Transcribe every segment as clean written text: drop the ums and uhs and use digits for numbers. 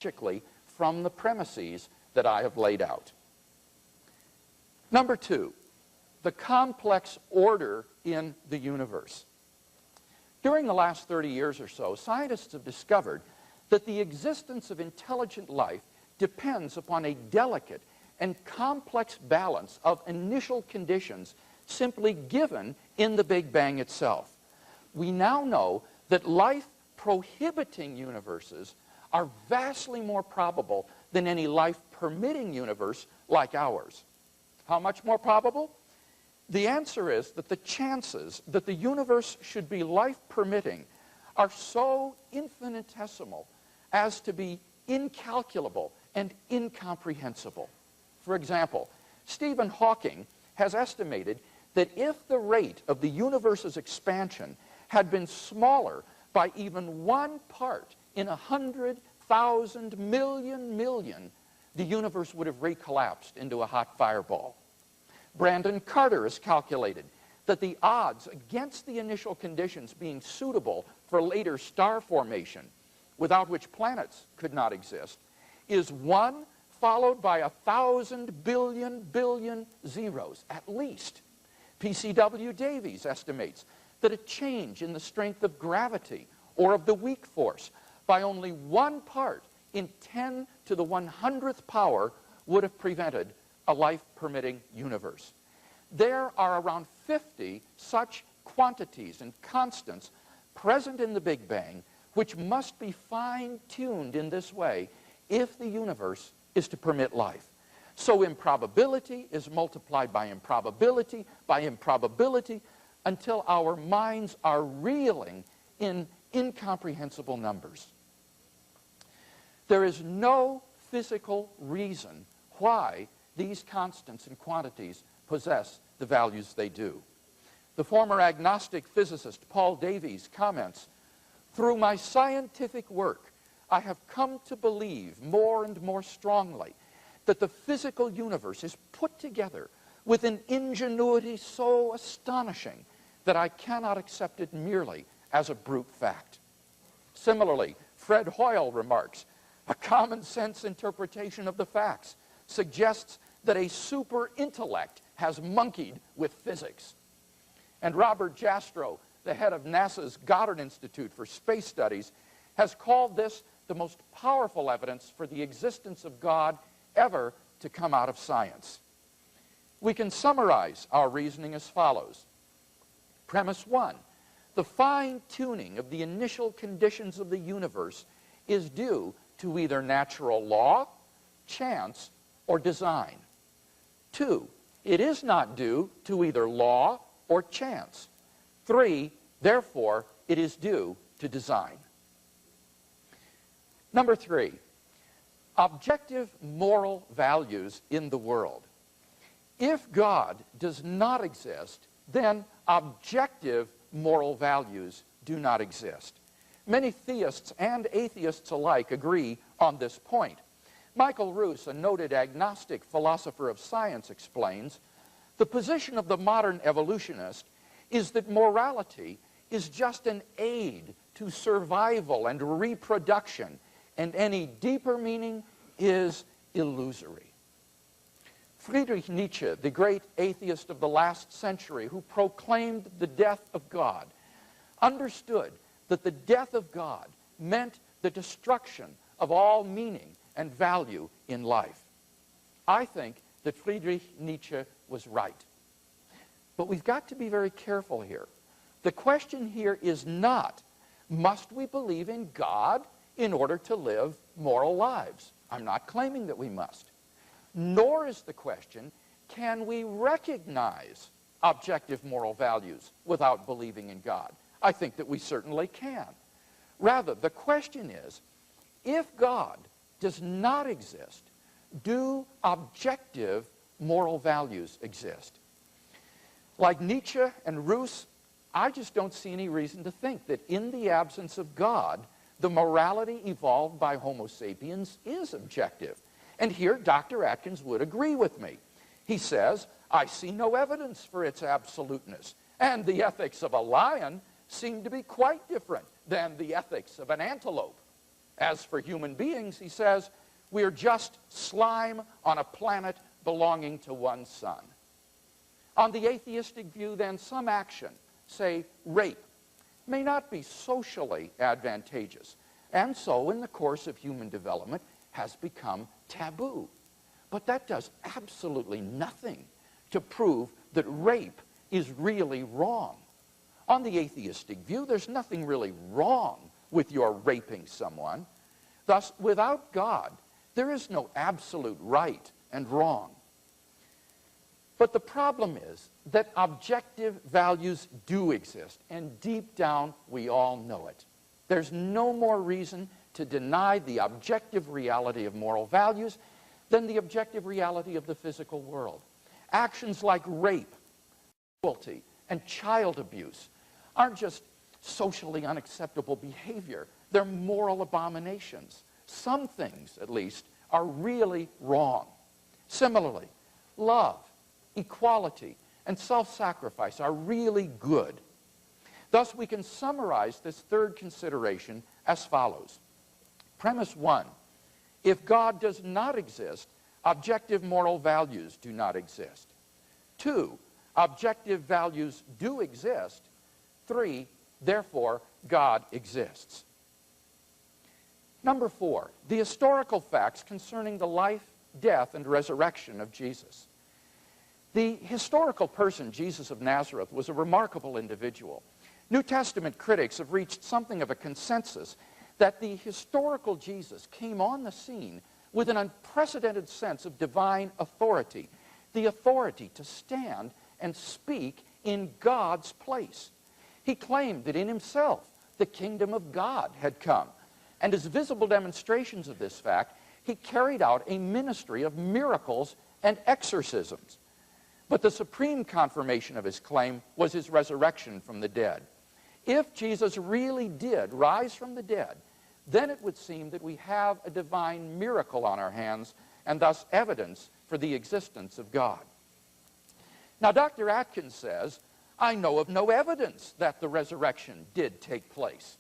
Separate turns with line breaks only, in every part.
logically from the premises that I have laid out. Number two, the complex order in the universe. During the last 30 years or so, scientists have discovered that the existence of intelligent life depends upon a delicate and complex balance of initial conditions simply given in the Big Bang itself. We now know that life-prohibiting universes are vastly more probable than any life-permitting universe like ours. How much more probable? The answer is that the chances that the universe should be life-permitting are so infinitesimal as to be incalculable and incomprehensible. For example, Stephen Hawking has estimated that if the rate of the universe's expansion had been smaller by even 1 part in 100,000 million, the universe would have recollapsed into a hot fireball. Brandon Carter has calculated that the odds against the initial conditions being suitable for later star formation, without which planets could not exist, is 1 followed by 1,000 billion zeros, at least. P.C.W. Davies estimates that a change in the strength of gravity or of the weak force by only 1 part in 10 to the 100th power would have prevented a life-permitting universe. There are around 50 such quantities and constants present in the Big Bang which must be fine-tuned in this way if the universe is to permit life. So improbability is multiplied by improbability until our minds are reeling in incomprehensible numbers. There is no physical reason why these constants and quantities possess the values they do. The former agnostic physicist Paul Davies comments, "Through my scientific work, I have come to believe more and more strongly that the physical universe is put together with an ingenuity so astonishing that I cannot accept it merely as a brute fact." Similarly, Fred Hoyle remarks, "A common sense interpretation of the facts suggests that a super intellect has monkeyed with physics." And Robert Jastrow, the head of NASA's Goddard Institute for Space Studies, has called this the most powerful evidence for the existence of God ever to come out of science. We can summarize our reasoning as follows. Premise 1, the fine-tuning of the initial conditions of the universe is due to either natural law, chance, or design. 2, it is not due to either law or chance. 3, therefore, it is due to design. Number 3, objective moral values in the world. If God does not exist, then objective moral values do not exist. Many theists and atheists alike agree on this point. Michael Ruse, a noted agnostic philosopher of science, explains, "The position of the modern evolutionist is that morality is just an aid to survival and reproduction, and any deeper meaning is illusory." Friedrich Nietzsche, the great atheist of the last century who proclaimed the death of God, understood that the death of God meant the destruction of all meaning and value in life. I think that Friedrich Nietzsche was right. But we've got to be very careful here. The question here is not, must we believe in God in order to live moral lives? I'm not claiming that we must. Nor is the question, can we recognize objective moral values without believing in God? I think that we certainly can. Rather, the question is, if God does not exist, do objective moral values exist? Like Nietzsche and Ruse, I just don't see any reason to think that in the absence of God, the morality evolved by Homo sapiens is objective. And here, Dr. Atkins would agree with me. He says, "I see no evidence for its absoluteness, and the ethics of a lion seem to be quite different than the ethics of an antelope." As for human beings, he says, we are just slime on a planet belonging to one sun. On the atheistic view, then, some action, say rape, may not be socially advantageous, and so in the course of human development has become taboo. But that does absolutely nothing to prove that rape is really wrong. On the atheistic view, there's nothing really wrong with your raping someone. Thus, without God, there is no absolute right and wrong. But the problem is that objective values do exist, and deep down we all know it. There's no more reason to deny the objective reality of moral values than the objective reality of the physical world. Actions like rape, cruelty, and child abuse aren't just socially unacceptable behavior. They're moral abominations. Some things, at least, are really wrong. Similarly, love, equality, and self-sacrifice are really good. Thus, we can summarize this third consideration as follows. Premise 1, if God does not exist, objective moral values do not exist. 2, objective values do exist. 3, therefore, God exists. Number 4, the historical facts concerning the life, death, and resurrection of Jesus. The historical person, Jesus of Nazareth, was a remarkable individual. New Testament critics have reached something of a consensus that the historical Jesus came on the scene with an unprecedented sense of divine authority, the authority to stand and speak in God's place. He claimed that in himself the kingdom of God had come, and as visible demonstrations of this fact, he carried out a ministry of miracles and exorcisms. But the supreme confirmation of his claim was his resurrection from the dead. If Jesus really did rise from the dead, then it would seem that we have a divine miracle on our hands, and thus evidence for the existence of God. Now, Dr. Atkins says, I know of no evidence that the resurrection did take place.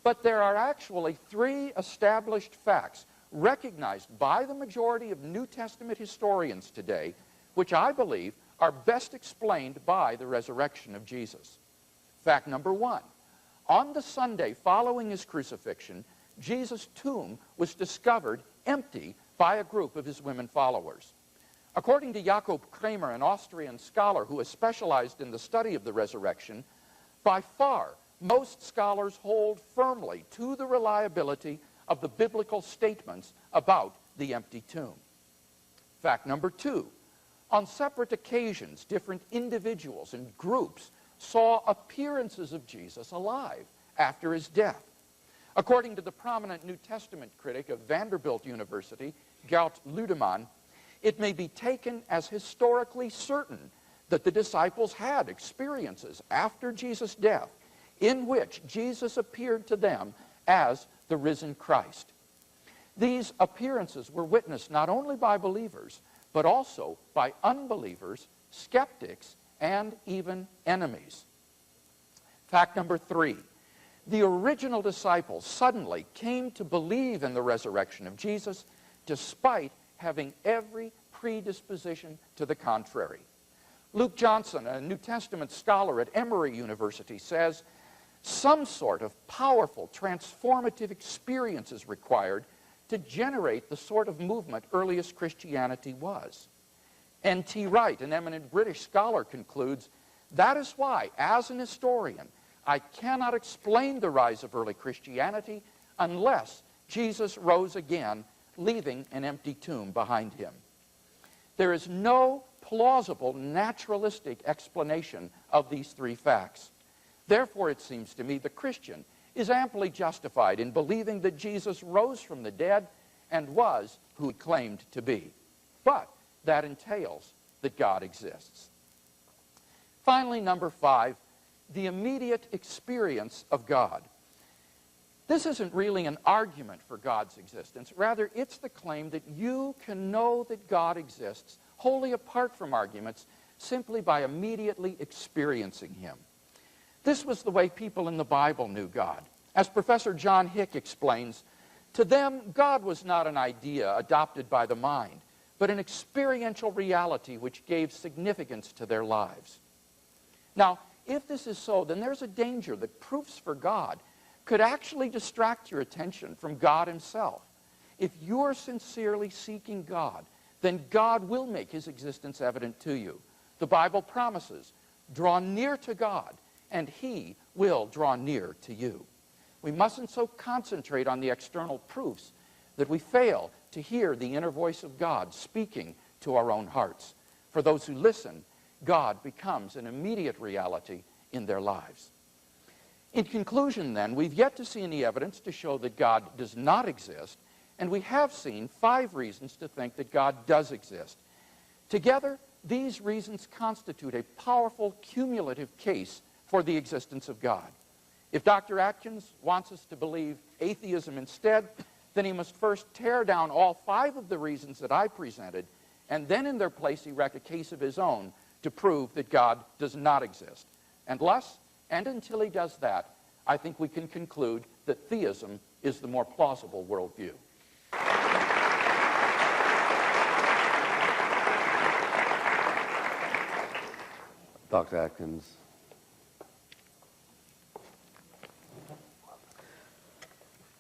But there are actually 3 established facts recognized by the majority of New Testament historians today, which I believe are best explained by the resurrection of Jesus. Fact number 1, on the Sunday following his crucifixion, Jesus' tomb was discovered empty by a group of his women followers. According to Jakob Kramer, an Austrian scholar who has specialized in the study of the resurrection, by far most scholars hold firmly to the reliability of the biblical statements about the empty tomb. Fact number 2, on separate occasions, different individuals and groups saw appearances of Jesus alive after his death. According to the prominent New Testament critic of Vanderbilt University, Gert Ludemann, it may be taken as historically certain that the disciples had experiences after Jesus' death in which Jesus appeared to them as the risen Christ. These appearances were witnessed not only by believers, but also by unbelievers, skeptics, and even enemies. Fact number 3, the original disciples suddenly came to believe in the resurrection of Jesus despite having every predisposition to the contrary. Luke Johnson, a New Testament scholar at Emory University, says, some sort of powerful, transformative experience is required to generate the sort of movement earliest Christianity was. N.T. Wright, an eminent British scholar, concludes, that is why, as an historian, I cannot explain the rise of early Christianity unless Jesus rose again, leaving an empty tomb behind him. There is no plausible naturalistic explanation of these 3 facts. Therefore, it seems to me the Christian is amply justified in believing that Jesus rose from the dead and was who he claimed to be. But that entails that God exists. Finally, number 5, the immediate experience of God. This isn't really an argument for God's existence. Rather, it's the claim that you can know that God exists wholly apart from arguments simply by immediately experiencing him. This was the way people in the Bible knew God. As Professor John Hick explains, To them, God was not an idea adopted by the mind, but an experiential reality which gave significance to their lives. Now, if this is so, then there's a danger that proofs for God could actually distract your attention from God himself. If you're sincerely seeking God, then God will make his existence evident to you. The Bible promises, draw near to God, and he will draw near to you. We mustn't so concentrate on the external proofs that we fail to hear the inner voice of God speaking to our own hearts. For those who listen, God becomes an immediate reality in their lives. In conclusion, then, we've yet to see any evidence to show that God does not exist, and we have seen 5 reasons to think that God does exist. Together, these reasons constitute a powerful cumulative case for the existence of God. If Dr. Atkins wants us to believe atheism instead, then he must first tear down all 5 of the reasons that I presented, and then in their place erect a case of his own to prove that God does not exist. Unless and until he does that, I think we can conclude that theism is the more plausible worldview.
Dr. Atkins.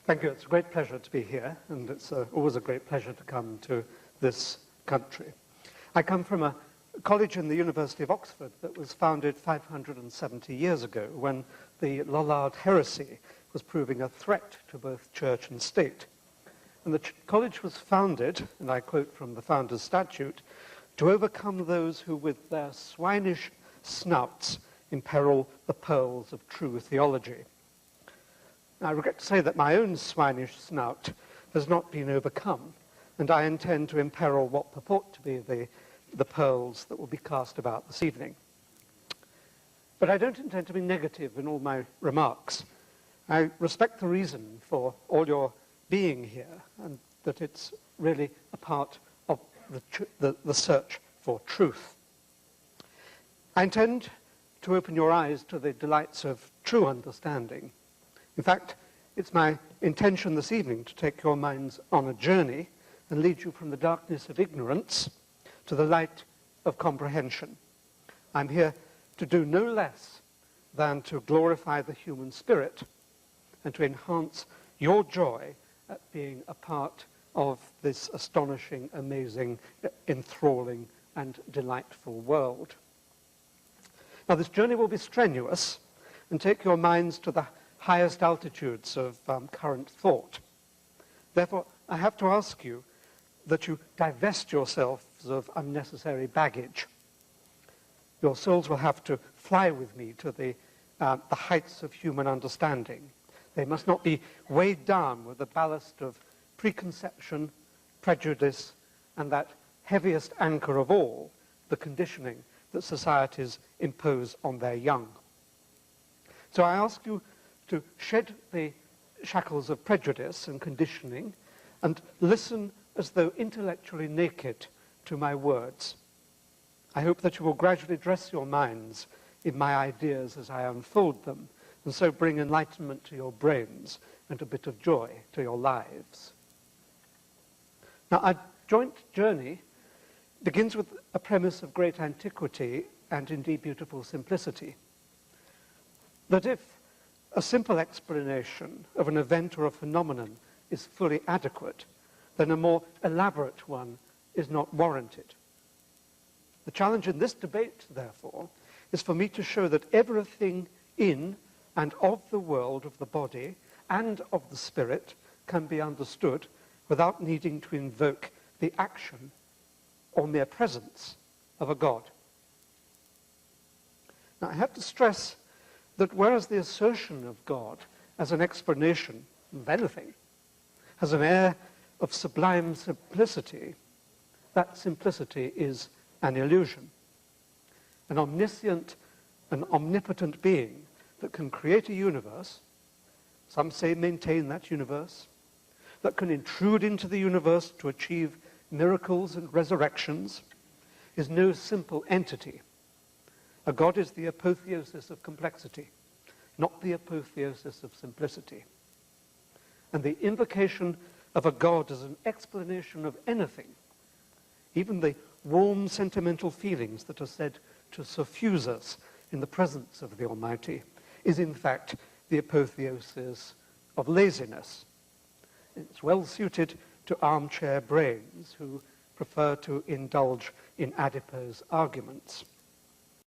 Thank you. It's a great pleasure to be here, and it's always a great pleasure to come to this country. I come from a college in the University of Oxford that was founded 570 years ago when the Lollard heresy was proving a threat to both church and state. And the college was founded, and I quote from the founder's statute, to overcome those who with their swinish snouts imperil the pearls of true theology. Now, I regret to say that my own swinish snout has not been overcome, and I intend to imperil what purport to be the pearls that will be cast about this evening. But I don't intend to be negative in all my remarks. I respect the reason for all your being here, and that it's really a part of the search for truth. I intend to open your eyes to the delights of true understanding. In fact, it's my intention this evening to take your minds on a journey and lead you from the darkness of ignorance to the light of comprehension. I'm here to do no less than to glorify the human spirit and to enhance your joy at being a part of this astonishing, amazing, enthralling, and delightful world. Now, this journey will be strenuous and take your minds to the highest altitudes of current thought. Therefore, I have to ask you that you divest yourselves of unnecessary baggage. Your souls will have to fly with me to the heights of human understanding. They must not be weighed down with the ballast of preconception, prejudice, and that heaviest anchor of all, the conditioning that societies impose on their young. So I ask you to shed the shackles of prejudice and conditioning and listen as though intellectually naked to my words. I hope that you will gradually dress your minds in my ideas as I unfold them, and so bring enlightenment to your brains and a bit of joy to your lives. Now, our joint journey begins with a premise of great antiquity and indeed beautiful simplicity. That if a simple explanation of an event or a phenomenon is fully adequate, then a more elaborate one is not warranted. The challenge in this debate, therefore, is for me to show that everything in and of the world of the body and of the spirit can be understood without needing to invoke the action or mere presence of a God. Now, I have to stress that whereas the assertion of God as an explanation of anything has an air of sublime simplicity, that simplicity is an illusion. An omniscient and omnipotent being that can create a universe, some say maintain that universe, that can intrude into the universe to achieve miracles and resurrections, is no simple entity. A God is the apotheosis of complexity, not the apotheosis of simplicity. and the invocation of a God as an explanation of anything, even the warm sentimental feelings that are said to suffuse us in the presence of the Almighty, is in fact the apotheosis of laziness. It's well suited to armchair brains who prefer to indulge in adipose arguments.